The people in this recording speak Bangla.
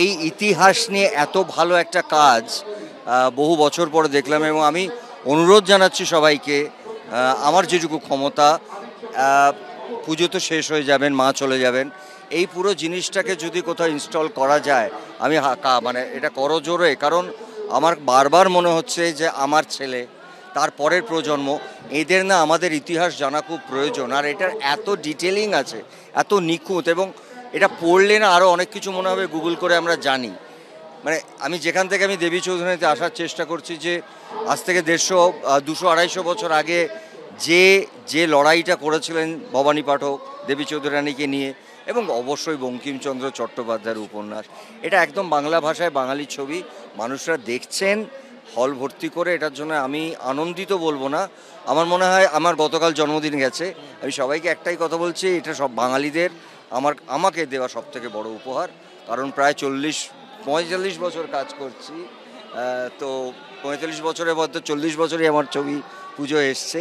এই ইতিহাস নিয়ে এত ভালো একটা কাজ বহু বছর পরে দেখলাম, এবং আমি অনুরোধ জানাচ্ছি সবাইকে, আমার যেটুকু ক্ষমতা, পুজো তো শেষ হয়ে যাবেন, মা চলে যাবেন, এই পুরো জিনিসটাকে যদি কোথাও ইনস্টল করা যায়, আমি মানে এটা করজোরে, কারণ আমার বারবার মনে হচ্ছে যে আমার ছেলে, তার পরের প্রজন্ম, এদের না আমাদের ইতিহাস জানা খুব প্রয়োজন। আর এটার এত ডিটেলিং আছে, এত নিখুঁত, এবং এটা পড়লে না আরও অনেক কিছু মনে হবে গুগল করে আমরা জানি। মানে আমি যেখান থেকে আমি দেবী চৌধুরীতে আসার চেষ্টা করছি, যে আজ থেকে 150-200-250 বছর আগে যে যে লড়াইটা করেছিলেন ভবানী পাঠক দেবী চৌধুরানীকে নিয়ে, এবং অবশ্যই বঙ্কিমচন্দ্র চট্টোপাধ্যায়ের উপন্যাস, এটা একদম বাংলা ভাষায় বাঙালি ছবি, মানুষরা দেখছেন হল ভর্তি করে। এটার জন্য আমি আনন্দিত বলবো না, আমার মনে হয় আমার গতকাল জন্মদিন গেছে। আমি সবাইকে একটাই কথা বলছি, এটা সব বাঙালিদের আমাকে দেওয়া সব থেকে বড় উপহার, কারণ প্রায় 40-45 বছর কাজ করছি, তো 45 বছরের মধ্যে 40 বছরই আমার ছবি পুজো এসছে।